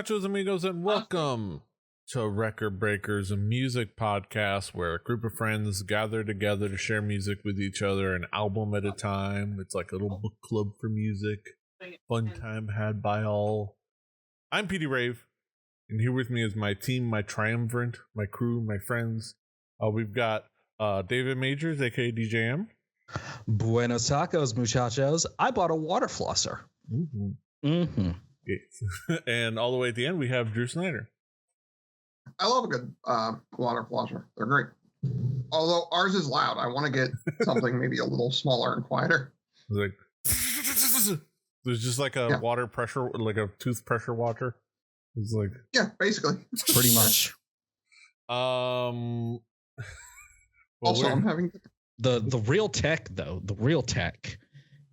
nachos, amigos, and welcome to Record Breakers, a music podcast where a group of friends gather together to share music with each other, an album at a time. It's like a little book club for music. Fun time had by all. I'm Petey Rave, and here with me is my team, my triumvirate, my crew, my friends. We've got David Majors, aka DJM. Buenos tacos, muchachos. I bought a water flosser. And all the way at the end, we have Drew Snyder. I love a good water flosser. They're great. Although ours is loud. I want to get something maybe a little smaller and quieter. Like, there's just like a water pressure, like a tooth pressure washer. It's like, yeah, basically. Pretty much. Well, also, I'm having the real tech, though. The real tech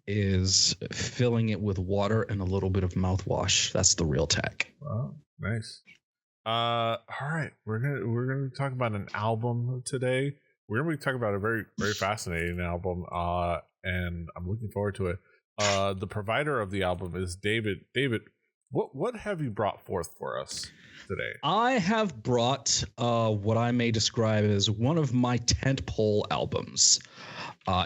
is filling it with water and a little bit of mouthwash. That's the real tech. Wow, nice. All right, we're gonna talk about an album today. We're gonna be talking about a very fascinating album, and I'm looking forward to it. The provider of the album is David. David, what have you brought forth for us today? I have brought what I may describe as one of my tentpole albums.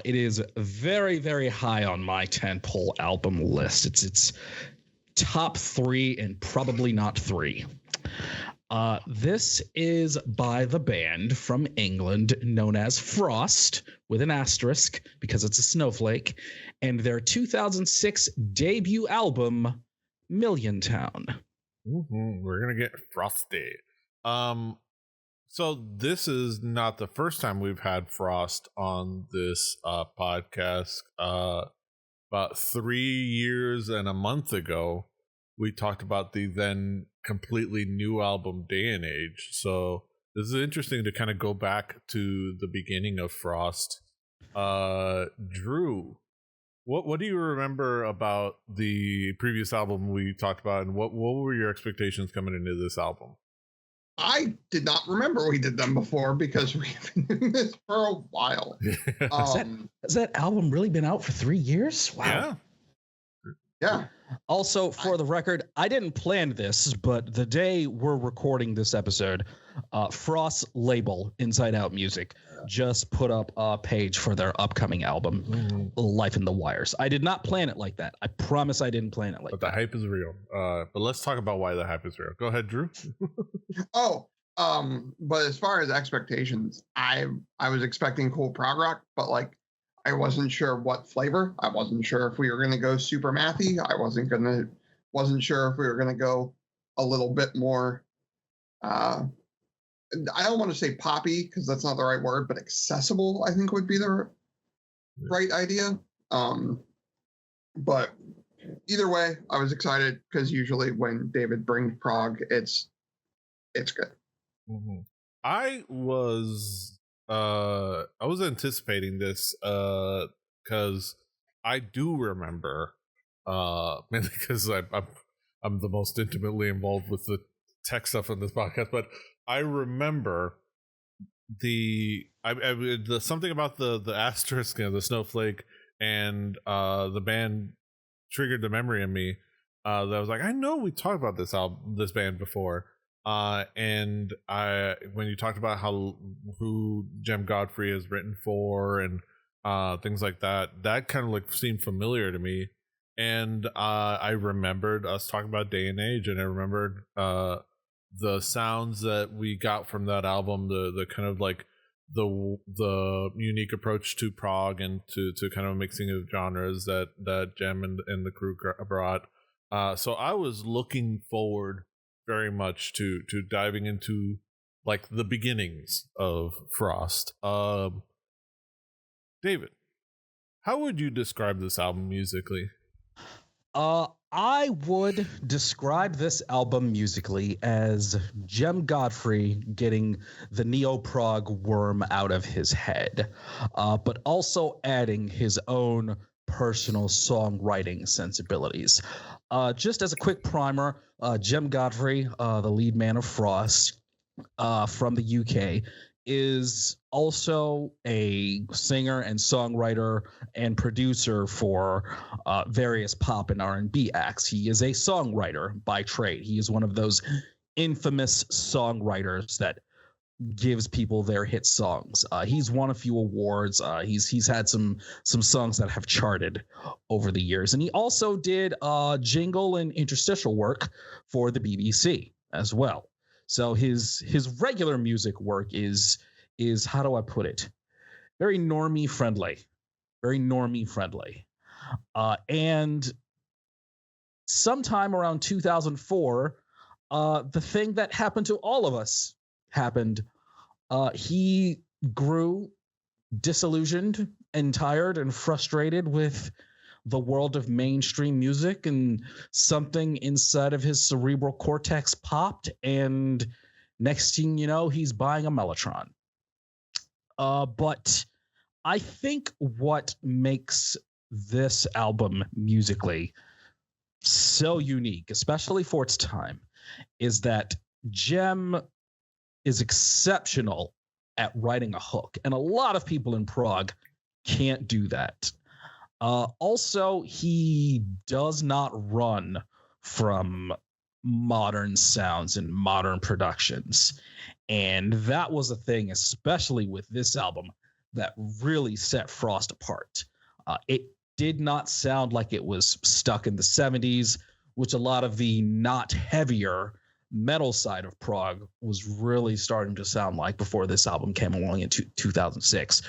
It is very, very high on my tentpole album list. It's top 3 and probably not 3. This is by the band from England known as Frost, with an asterisk because it's a snowflake, and their 2006 debut album, Milliontown. We're gonna get frosty. So this is not the first time we've had Frost on this podcast. About 3 years and a month ago, we talked about the then completely new album Day and Age. So this is interesting to kind of go back to the beginning of Frost. Drew, what do you remember about the previous album we talked about, and what were your expectations coming into this album? I did not remember we did them before because we've been doing this for a while. Has that album really been out for 3 years? Wow. Yeah. Also, for the record, I didn't plan this, but the day we're recording this episode, Frost's label, Inside Out Music, just put up a page for their upcoming album, Life in the Wires. I did not plan it like that. I promise I didn't plan it like that. But the hype is real. But let's talk about why the hype is real. Go ahead, Drew. But as far as expectations, I was expecting cool prog rock, but like I wasn't sure what flavor. I wasn't sure if we were going to go super mathy. I wasn't sure if we were going to go a little bit more. I don't want to say poppy because that's not the right word, but accessible, I think would be the right idea. But either way, I was excited because usually when David brings prog, it's good. I was anticipating this because I do remember, mainly because I'm the most intimately involved with the tech stuff on this podcast, but I remember the something about the asterisk, the snowflake, and the band triggered the memory in me that I was like, I know we talked about this band before. And when you talked about who Jem Godfrey has written for and things like that kind of like seemed familiar to me. And I remembered us talking about Day and Age, and I remembered the sounds that we got from that album, the kind of like the unique approach to prog and to kind of mixing of genres that Jem and the crew brought. So I was looking forward very much to diving into like the beginnings of Frost. David, how would you describe this album musically? I would describe this album musically as Jem Godfrey getting the neo-prog worm out of his head, but also adding his own personal songwriting sensibilities. Just as a quick primer, Jem Godfrey, the lead man of Frost, from the UK, is also a singer and songwriter and producer for various pop and R&B acts. He is a songwriter by trade. He is one of those infamous songwriters that gives people their hit songs. He's won a few awards. He's had some songs that have charted over the years, and he also did jingle and interstitial work for the BBC as well. So his regular music work is how do I put it? Very normie friendly, very normie friendly. And sometime around 2004, the thing that happened to all of us happened. He grew disillusioned and tired and frustrated with the world of mainstream music, and something inside of his cerebral cortex popped, and next thing you know, he's buying a Mellotron. But I think what makes this album musically so unique, especially for its time, is that Jem is exceptional at writing a hook, and a lot of people in prog can't do that. Also, he does not run from modern sounds and modern productions. And that was a thing, especially with this album, that really set Frost apart. It did not sound like it was stuck in the 70s, which a lot of the not heavier metal side of prog was really starting to sound like before this album came along in 2006.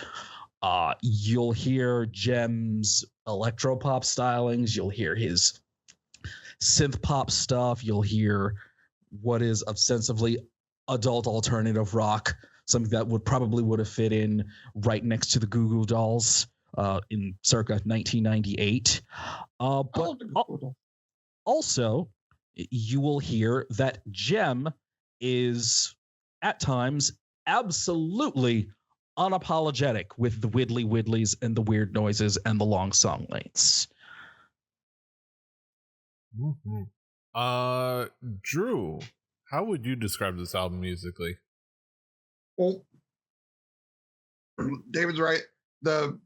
You'll hear Jem's electropop stylings. You'll hear his synth pop stuff. You'll hear what is ostensibly adult alternative rock, something that would have fit in right next to the Goo Goo Dolls in circa 1998. But also, you will hear that Jem is at times absolutely unapologetic with the widdly widdlies and the weird noises and the long song lengths. Mm-hmm. Drew, how would you describe this album musically? Well, David's right. The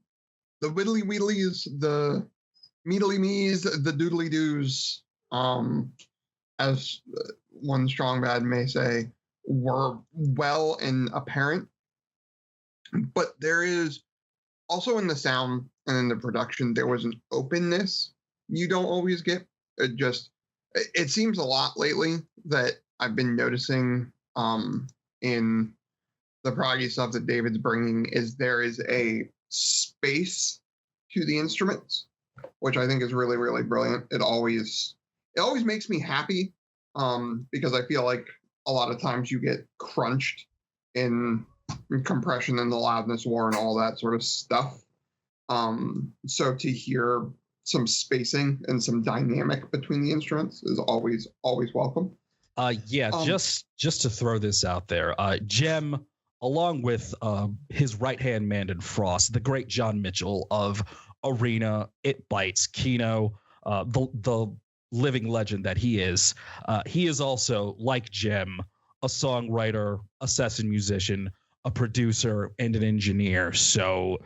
widdly wheedlies, the meedly mees, the doodly doos, as one strong bad may say, were well and apparent. But there is also in the sound and in the production, there was an openness you don't always get. It seems a lot lately that I've been noticing in the proggy stuff that David's bringing is there is a space to the instruments, which I think is really, really brilliant. It always makes me happy because I feel like a lot of times you get crunched in compression and the loudness war and all that sort of stuff. So to hear some spacing and some dynamic between the instruments is always welcome. Just to throw this out there, Jem, along with his right-hand man in Frost, the great John Mitchell of Arena, It Bites, Kino, the living legend that he is also, like Jem, a songwriter, a session musician, a producer, and an engineer. So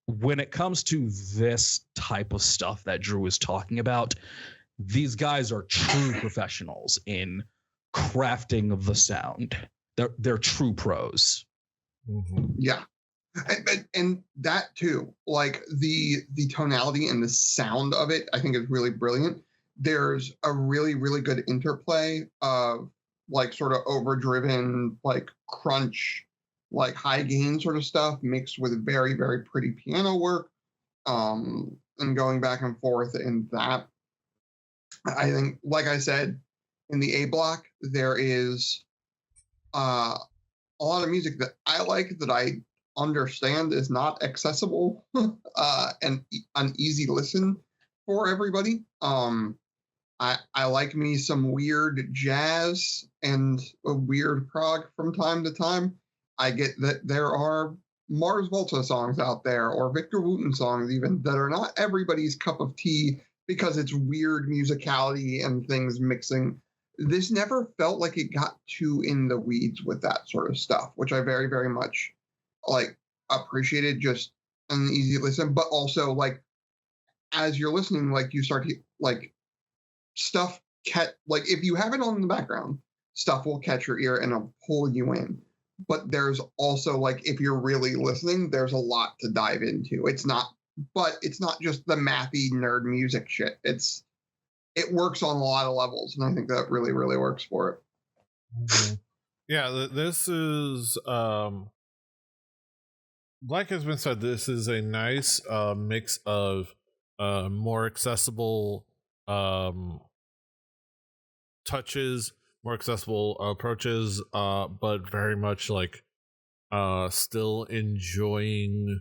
when it comes to this type of stuff that Drew is talking about, these guys are true professionals in crafting the sound. They're true pros. Mm-hmm. Yeah. And that too, like the tonality and the sound of it, I think is really brilliant. There's a really, really good interplay of like sort of overdriven, like crunch, like high gain sort of stuff mixed with very, very pretty piano work, and going back and forth in that. I think, like I said, in the A block, there is a lot of music that I like that I understand is not accessible and an easy listen for everybody. I like me some weird jazz and a weird prog from time to time. I get that there are Mars Volta songs out there or Victor Wooten songs even that are not everybody's cup of tea because it's weird musicality and things mixing. this never felt like it got too in the weeds with that sort of stuff, which I very, very much like appreciated. Just an easy listen, but also like as you're listening, like you start to like stuff like if you have it on in the background, stuff will catch your ear and it'll pull you in. But there's also like if you're really listening, there's a lot to dive into. It's not just the mathy nerd music shit. It works on a lot of levels, and I think that really, really works for it. Mm-hmm. Yeah, this is like has been said, this is a nice mix of more accessible touches, more accessible approaches, but very much like still enjoying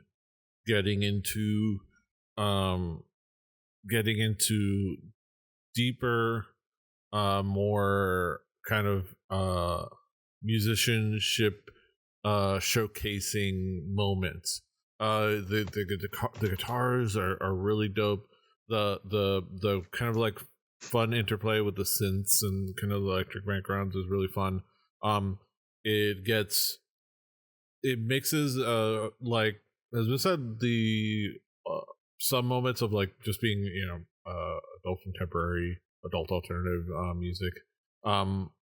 getting into deeper, more kind of musicianship showcasing moments. The guitars are really dope. The kind of like fun interplay with the synths and kind of the electric backgrounds is really fun. It mixes like as we said, the some moments of like just being adult contemporary, adult alternative music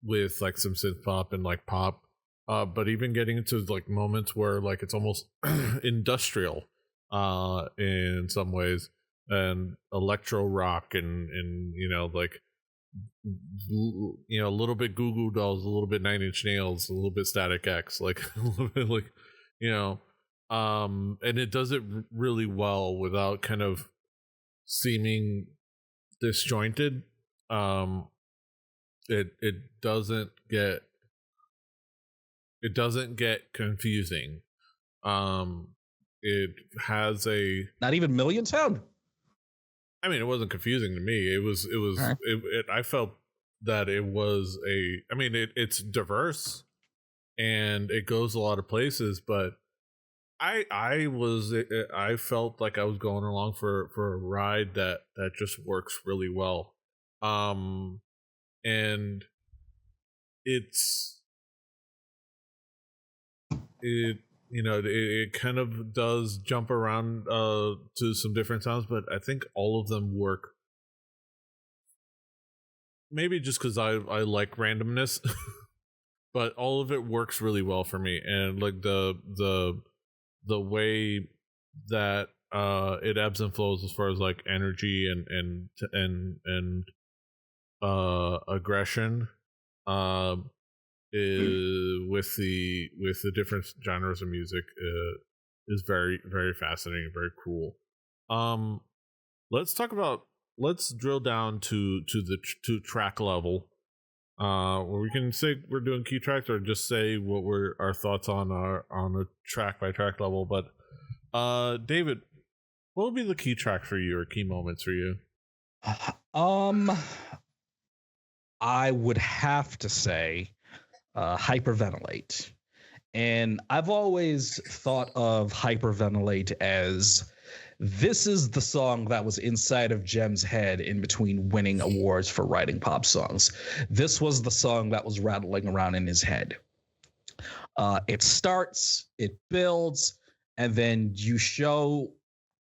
with like some synth pop and like pop, but even getting into like moments where like it's almost industrial in some ways, and electro rock and like a little bit Goo Goo Dolls, a little bit Nine Inch Nails, a little bit Static X, like a little bit like and it does it really well without kind of seeming disjointed. It doesn't get confusing. It has a not even Milliontown. I mean, it wasn't confusing to me. It was right. I felt that it was it's diverse and it goes a lot of places, but I felt like I was going along for a ride that just works really well. And it kind of does jump around to some different sounds, but I think all of them work. Maybe just because I like randomness, but all of it works really well for me. And like the way that it ebbs and flows as far as like energy and aggression with the different genres of music is very, very fascinating, very cool. Let's drill down to the track level, where we can say we're doing key tracks or just say what were our thoughts on a track by track level. But David, what would be the key track for you or key moments for you? I would have to say Hyperventilate. And I've always thought of Hyperventilate as this is the song that was inside of Jem's head in between winning awards for writing pop songs. This was the song that was rattling around in his head. It starts, it builds, and then you show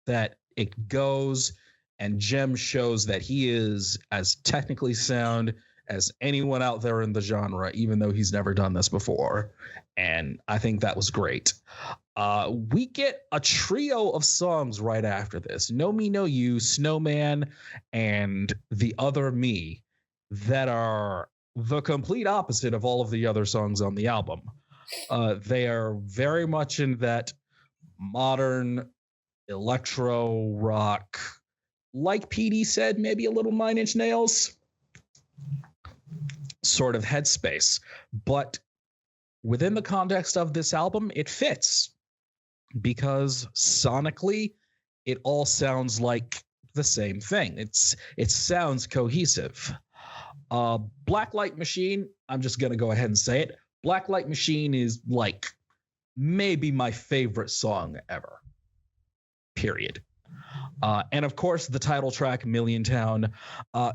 that it goes, and Jem shows that he is as technically sound as anyone out there in the genre, even though he's never done this before. And I think that was great. We get a trio of songs right after this: No Me, No You, Snowman, and The Other Me, that are the complete opposite of all of the other songs on the album. They are very much in that modern electro rock, like PD said, maybe a little Nine Inch Nails sort of headspace. But within the context of this album, it fits because sonically it all sounds like the same thing. It sounds cohesive. Blacklight Machine, I'm just going to go ahead and say it. Blacklight Machine is like maybe my favorite song ever. Period. And of course, the title track, Milliontown.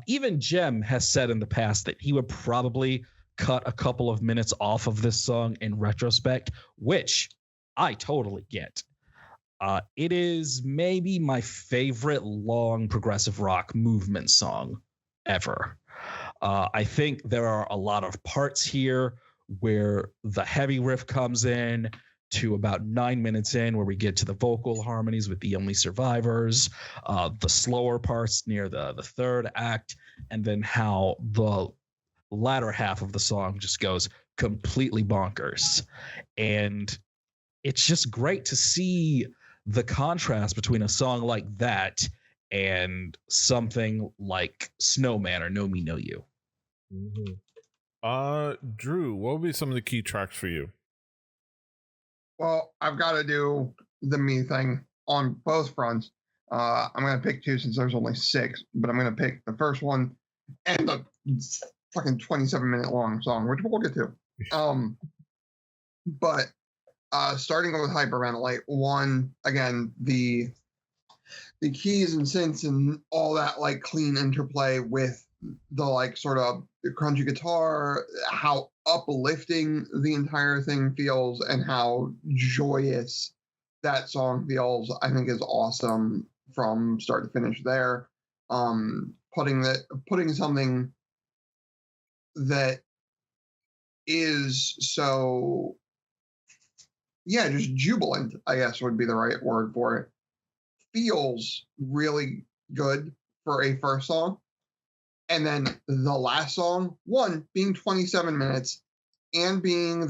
Even Jem has said in the past that he would probably cut a couple of minutes off of this song in retrospect, which I totally get. It is maybe my favorite long progressive rock movement song ever. I think there are a lot of parts here where the heavy riff comes in to about 9 minutes in, where we get to the vocal harmonies with The Only Survivors, the slower parts near the third act, and then how the latter half of the song just goes completely bonkers. And it's just great to see the contrast between a song like that and something like Snowman or Know Me Know You. Drew, what would be some of the key tracks for you? Well, I've got to do the me thing on both fronts. I'm going to pick two since there's only 6, but I'm going to pick the first one and the fucking 27-minute long song, which we'll get to. But starting with Hyperventilate, one, again, the keys and synths and all that like clean interplay with the like sort of crunchy guitar, how uplifting the entire thing feels and how joyous that song feels, I think is awesome from start to finish there. Putting something that is so, yeah, just jubilant, I guess would be the right word for it, feels really good for a first song. And then the last song, one, being 27 minutes and being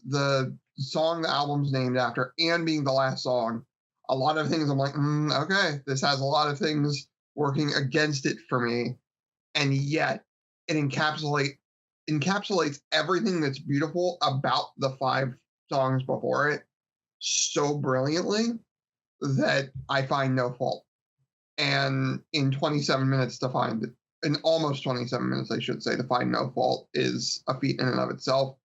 the song the album's named after and being the last song, a lot of things I'm like, okay, this has a lot of things working against it for me. And yet it encapsulates everything that's beautiful about the 5 songs before it so brilliantly that I find no fault. And in 27 minutes to find it, in almost 27 minutes, I should say, to find no fault is a feat in and of itself.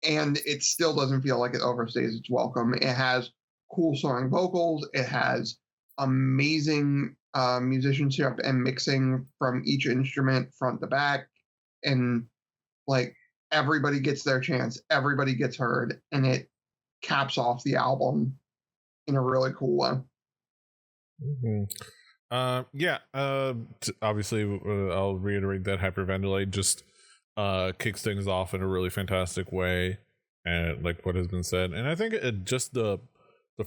And it still doesn't feel like it overstays its welcome. It has cool soaring vocals. It has amazing musicianship and mixing from each instrument front to back. And like everybody gets their chance. Everybody gets heard. And it caps off the album in a really cool way. Mm-hmm. Obviously, I'll reiterate that Hyperventilate just kicks things off in a really fantastic way, and like what has been said. And I think it just the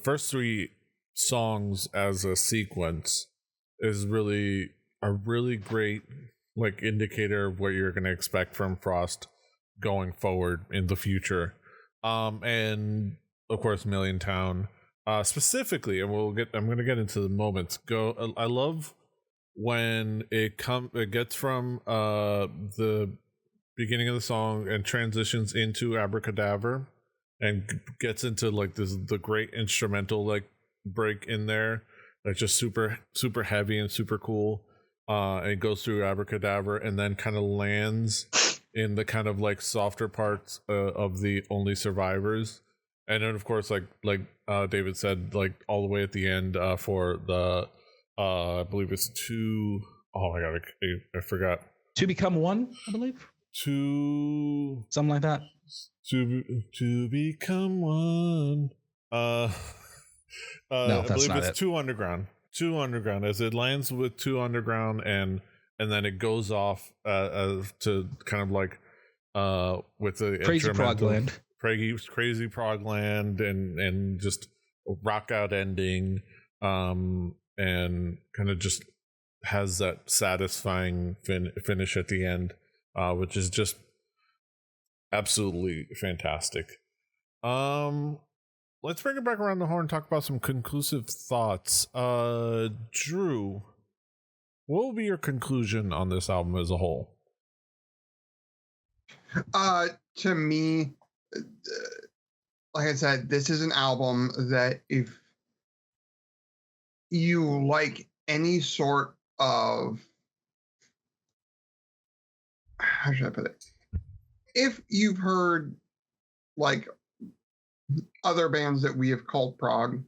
first 3 songs as a sequence is really a really great like indicator of what you're going to expect from Frost going forward in the future. And of course, Milliontown. Specifically, and I'm going to get into the moments. I love when it gets from the beginning of the song and transitions into Abracadabra and gets into like the great instrumental like break in there that's just super super heavy and super cool. And it goes through Abracadabra and then kind of lands in the kind of like softer parts of The Only Survivors. And then, of course, like David said, like all the way at the end for the, I believe it's 2. Oh my god, I forgot. To Become One, I believe. Something like that. To become one. No, I believe it's it. 2 Underground. 2 Underground, as it lands with 2 Underground, and then it goes off to kind of like with the Crazy Progland. Crazy Progland and just a rock out ending, and kind of just has that satisfying finish at the end, which is just absolutely fantastic. Let's bring it back around the horn and talk about some conclusive thoughts. Drew, what will be your conclusion on this album as a whole? To me, like I said, this is an album that if you like any sort of, how should I put it? If you've heard like other bands that we have called prog,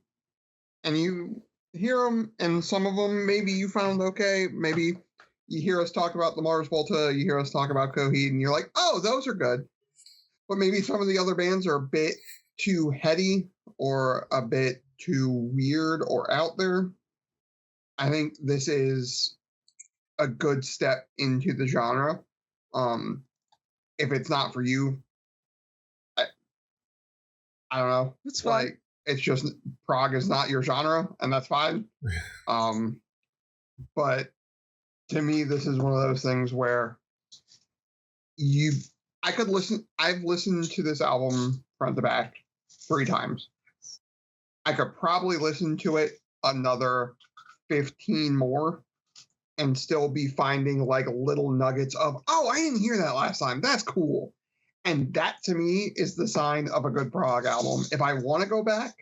and you hear them, and some of them maybe you found okay. Maybe you hear us talk about the Mars Volta, you hear us talk about Coheed, and you're like, oh, those are good. But maybe some of the other bands are a bit too heady or a bit too weird or out there. I think this is a good step into the genre. If it's not for you, I don't know. It's fine. Like, it's just prog is not your genre, and that's fine. But to me, this is one of those things where I've listened to this album front to back 3 times. I could probably listen to it another 15 more and still be finding like little nuggets of, oh, I didn't hear that last time. That's cool. And that to me is the sign of a good prog album. If I want to go back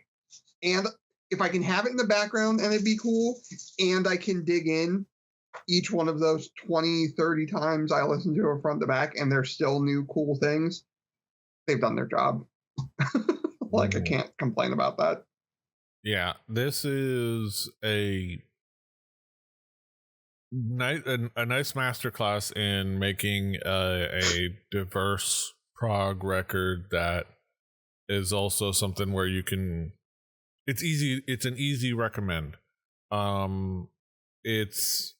and if I can have it in the background and it'd be cool, and I can dig in each one of those 20, 30 times I listen to it front to back and there's still new cool things, they've done their job. Like, I can't complain about that. Yeah, this is a nice masterclass in making a diverse prog record that is also something where you can. It's an easy recommend. It's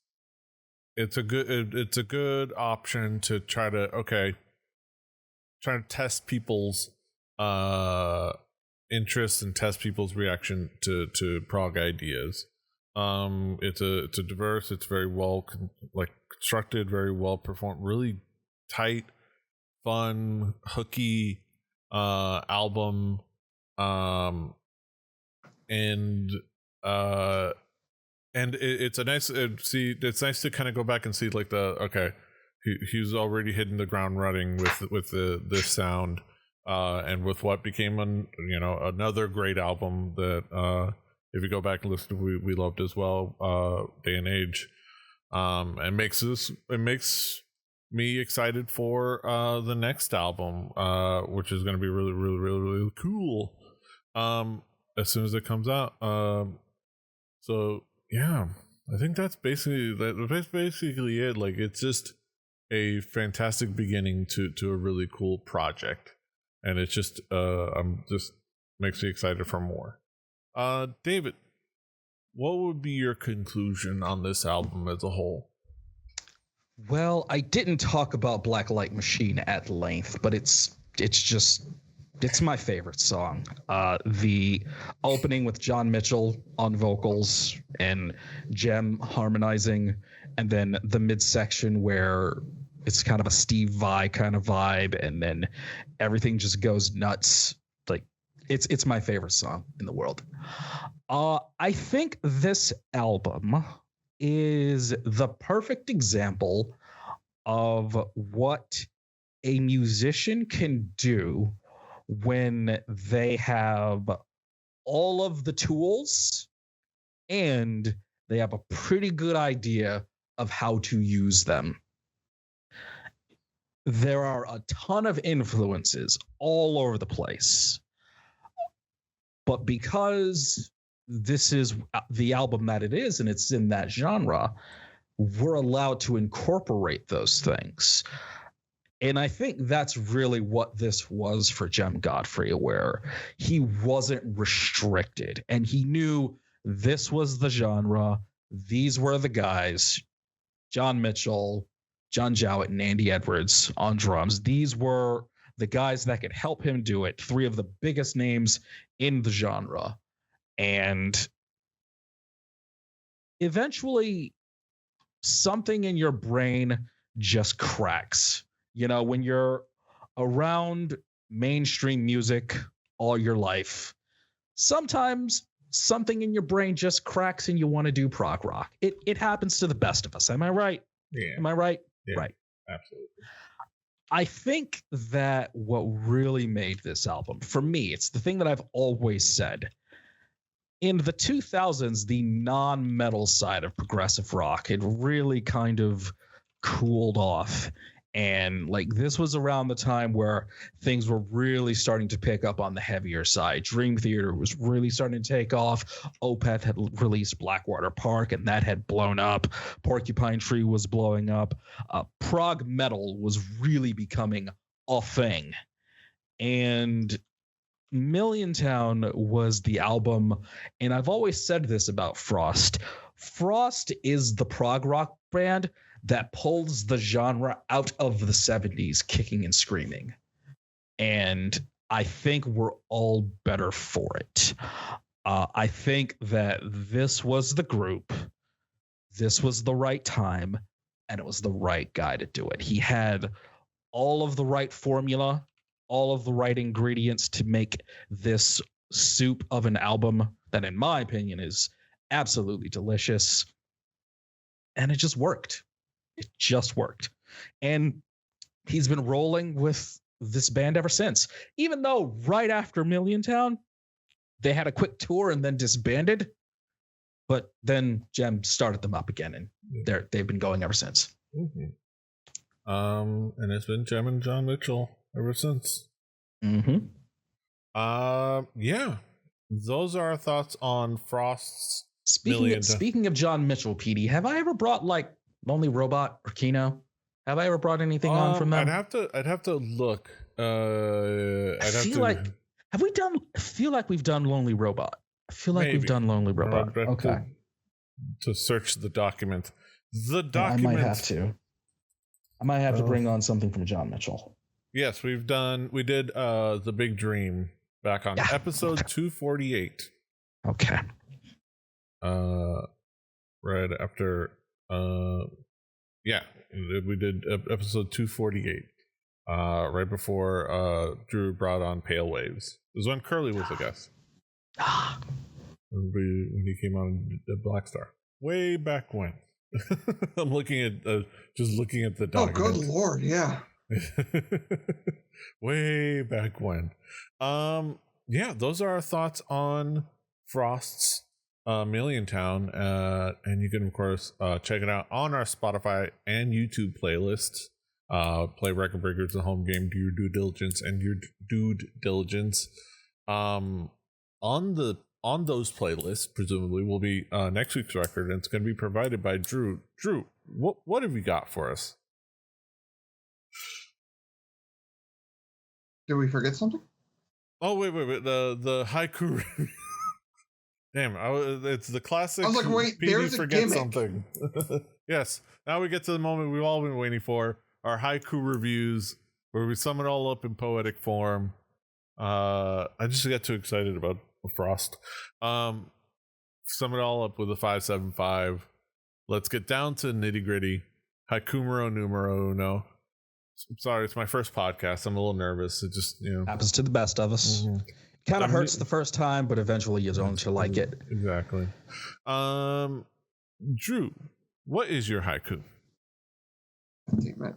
a good option to try to test people's interests and test people's reaction to prog ideas. It's a diverse, it's very well constructed, very well performed, really tight, fun, hooky album. It's a nice it's nice to kind of go back and see like he's already hitting the ground running with this sound, and with what became another great album that if you go back and listen to, we loved as well, Day and Age, and it makes me excited for the next album, which is going to be really, really, really, really cool, as soon as it comes out. So yeah, I think that's basically it. Like, it's just a fantastic beginning to a really cool project, and it's just makes me excited for more. David, what would be your conclusion on this album as a whole? Well, I didn't talk about Black Light Machine at length, but it's my favorite song. The opening with John Mitchell on vocals and Jem harmonizing, and then the midsection where it's kind of a Steve Vai kind of vibe, and then everything just goes nuts. Like, it's my favorite song in the world. I think this album is the perfect example of what a musician can do when they have all of the tools and they have a pretty good idea of how to use them. There are a ton of influences all over the place, but because this is the album that it is and it's in that genre, we're allowed to incorporate those things. And I think that's really what this was for Jem Godfrey, where he wasn't restricted and he knew this was the genre. These were the guys, John Mitchell, John Jowett, and Andy Edwards on drums. These were the guys that could help him do it. 3 of the biggest names in the genre. And eventually something in your brain just cracks. You know, when you're around mainstream music all your life, sometimes something in your brain just cracks and you want to do prog rock. It happens to the best of us. Am I right? Yeah. Am I right? Yeah, right. Absolutely. I think that what really made this album, for me, it's the thing that I've always said. In the 2000s, the non-metal side of progressive rock had really kind of cooled off. And like this was around the time where things were really starting to pick up on the heavier side. Dream Theater was really starting to take off. Opeth had released Blackwater Park, and that had blown up. Porcupine Tree was blowing up. Prog metal was really becoming a thing. And Milliontown was the album, and I've always said this about Frost. Frost is the prog rock band that pulls the genre out of the 70s kicking and screaming. And I think we're all better for it. I think that this was the group, this was the right time, and it was the right guy to do it. He had all of the right formula, all of the right ingredients to make this soup of an album that, in my opinion, is absolutely delicious. And it just worked. It just worked. And he's been rolling with this band ever since. Even though right after Milliontown, they had a quick tour and then disbanded. But then Jem started them up again, and they've been going ever since. Mm-hmm. And it's been Jem and John Mitchell ever since. Mm-hmm. Yeah. Those are our thoughts on Frost's Speaking of John Mitchell, PD, have I ever brought like Lonely Robot or Kino? Have I ever brought anything on from them? I'd have to look. I feel like we've done Lonely Robot. I feel like we've done Lonely Robot. Okay. To search the document. The document. I might have to. I might have to bring on something from John Mitchell. Yes, we did The Big Dream back on episode 248. Okay. Right after we did episode 248. Right before Drew brought on Pale Waves. It was when Curly was a guest. When he came on Black Star. Way back when. I'm looking at the document. Oh, good Lord, yeah. Way back when. Those are our thoughts on Frost's Milliontown, and you can of course check it out on our Spotify and YouTube playlists. Play Record Breakers, the home game. Do your due diligence and your dude diligence. On those playlists, presumably, will be next week's record, and it's going to be provided by Drew. Drew, what have you got for us? Did we forget something? Oh wait! The haiku. Damn, it's the classic. I was like, wait, there's a gimmick. Something. Yes. Now we get to the moment we've all been waiting for: our haiku reviews, where we sum it all up in poetic form. I just got too excited about Frost. Sum it all up with a 575. Let's get down to nitty gritty. Haikumero numero uno. I'm sorry, it's my first podcast. I'm a little nervous. It just happens to the best of us. Mm-hmm. Kind of hurts the first time, but eventually you don't like it. Exactly. Drew, what is your haiku? Damn it.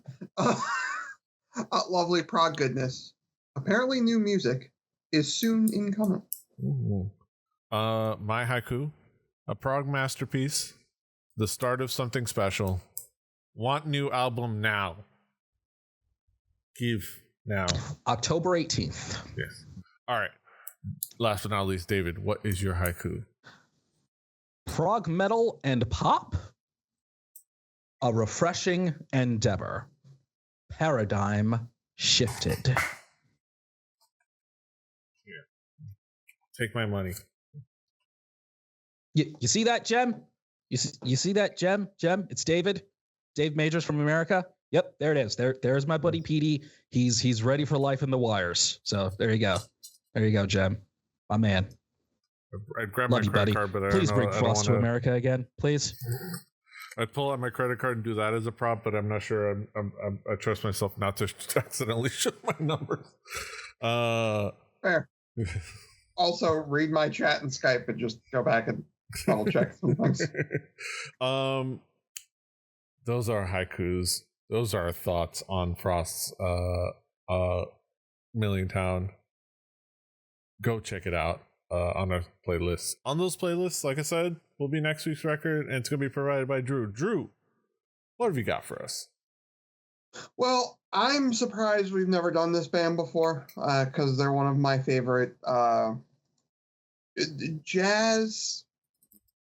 Lovely prog goodness. Apparently new music is soon incoming. Ooh. My haiku, a prog masterpiece, the start of something special. Want new album now. Give now. October 18th. Yes. All right. Last but not least, David, what is your haiku? Prog metal and pop, a refreshing endeavor. Paradigm shifted. Here. Take my money. You see that, Jem? You see that, Jem? It's David. Dave Majors from America. Yep, there it is. There's my buddy PD. He's ready for life in the wires. So there you go. There you go, Jem. My man. I'd grab my credit card, but please bring Frost to America again, please. I'd pull out my credit card and do that as a prop, but I'm not sure. I trust myself not to accidentally show my numbers. Fair. Also, read my chat and Skype and just go back and double check some things. Those are haikus. Those are our thoughts on Frost's Milliontown. Go check it out on our playlist. On those playlists, like I said, will be next week's record, and it's going to be provided by Drew. Drew, what have you got for us? Well, I'm surprised we've never done this band before, because they're one of my favorite jazz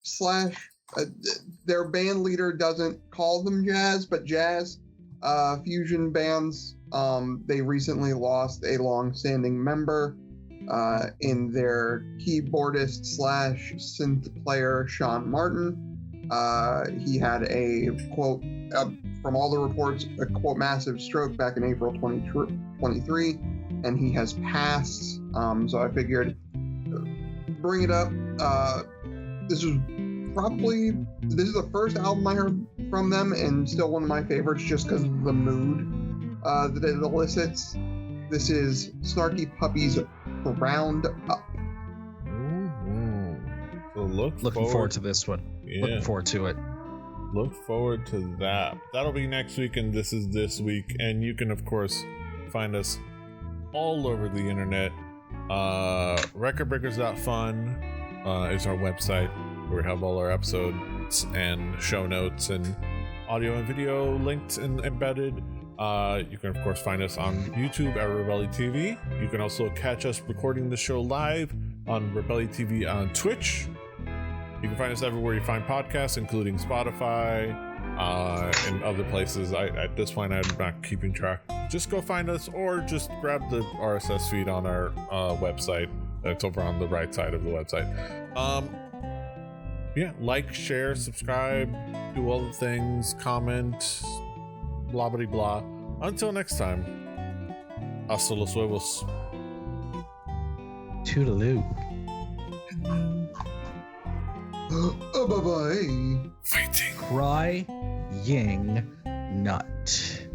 slash. Their band leader doesn't call them jazz, but jazz fusion bands. They recently lost a long-standing member in their keyboardist slash synth player, Sean Martin. He had a quote, from all the reports, a quote, massive stroke back in April 2023, and he has passed. So I figured bring it up. This is the first album I heard from them, and still one of my favorites just because of the mood that it elicits. This is Snarky Puppy's Round Up. So looking forward to this one. Yeah. Looking forward to it. Look forward to that. That'll be next week, and this is this week. And you can, of course, find us all over the internet. Recordbreakers.fun is our website where we have all our episodes and show notes and audio and video linked and embedded. You can, of course, find us on YouTube at Rebelli TV. You can also catch us recording the show live on Rebelli TV on Twitch. You can find us everywhere you find podcasts, including Spotify and other places. At this point, I'm not keeping track. Just go find us, or just grab the RSS feed on our website. It's over on the right side of the website. Yeah, like, share, subscribe, do all the things, comment, blah blah blah. Until next time, hasta los huevos. Toodaloo. Bye-bye. Fighting. Crying nut.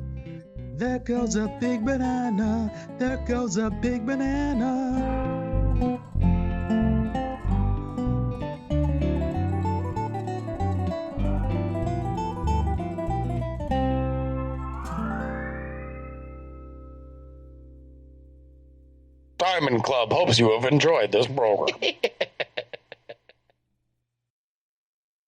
There goes a big banana. There goes a big banana. Diamond Club hopes you have enjoyed this program.